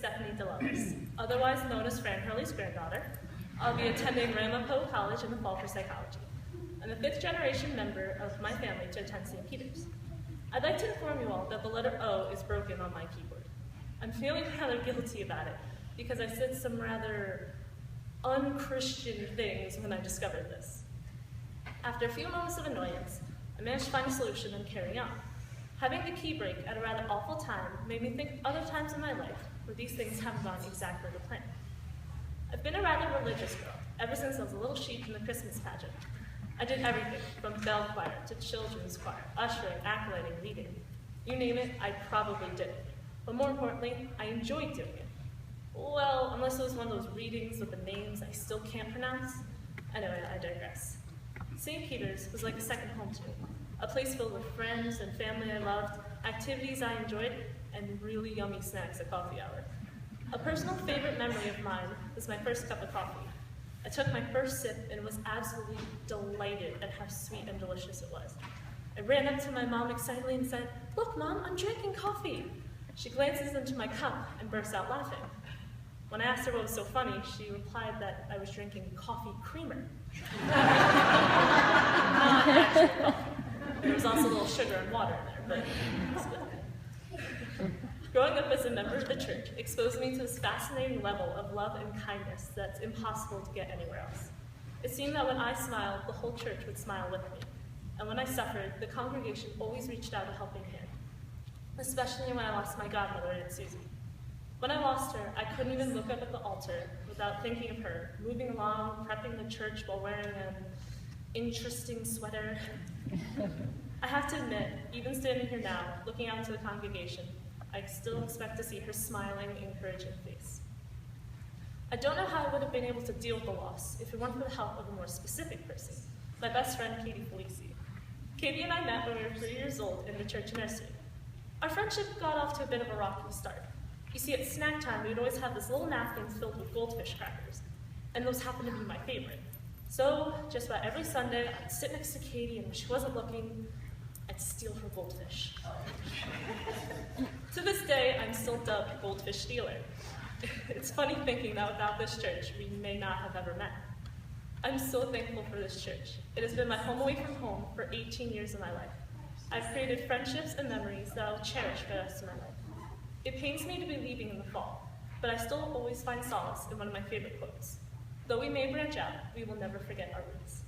Stephanie DeLellis, otherwise known as Fran Hurley's granddaughter. I'll be attending Ramapo College in the fall for psychology. I'm the 5th generation member of my family to attend St. Peter's. I'd like to inform you all that the letter O is broken on my keyboard. I'm feeling rather guilty about it because I said some rather unchristian things when I discovered this. After a few moments of annoyance, I managed to find a solution and carry on. Having the key break at a rather awful time made me think of other times in my life where these things haven't gone exactly to plan. I've been a rather religious girl ever since I was a little sheep in the Christmas pageant. I did everything from bell choir to children's choir, ushering, acolyting, reading. You name it, I probably did it. But more importantly, I enjoyed doing it. Well, unless it was one of those readings with the names I still can't pronounce. Anyway, I digress. St. Peter's was like a second home to me, a place filled with friends and family I loved, activities I enjoyed, and really yummy snacks at coffee hour. A personal favorite memory of mine was my first cup of coffee. I took my first sip and was absolutely delighted at how sweet and delicious it was. I ran up to my mom excitedly and said, "Look, Mom, I'm drinking coffee." She glances into my cup and bursts out laughing. When I asked her what was so funny, she replied that I was drinking coffee creamer. Not actual coffee. There was also a little sugar and water in there, but it was good. Growing up as a member of the church exposed me to this fascinating level of love and kindness that's impossible to get anywhere else. It seemed that when I smiled, the whole church would smile with me. And when I suffered, the congregation always reached out a helping hand, especially when I lost my godmother, Aunt Susie. When I lost her, I couldn't even look up at the altar without thinking of her, moving along, prepping the church while wearing an interesting sweater. I have to admit, even standing here now, looking out into the congregation, I still expect to see her smiling, encouraging face. I don't know how I would have been able to deal with the loss if it weren't for the help of a more specific person, my best friend, Katie Felici. Katie and I met when we were 3 years old in the church nursery. Our friendship got off to a bit of a rocky start. You see, at snack time, we would always have this little napkin filled with goldfish crackers, and those happened to be my favorite. So, just about every Sunday, I'd sit next to Katie, and when she wasn't looking, I'd steal her goldfish. To this day, I'm still dubbed Goldfish Stealer. It's funny thinking that without this church, we may not have ever met. I'm so thankful for this church. It has been my home away from home for 18 years of my life. I've created friendships and memories that I'll cherish for the rest of my life. It pains me to be leaving in the fall, but I still always find solace in one of my favorite quotes. Though we may branch out, we will never forget our roots.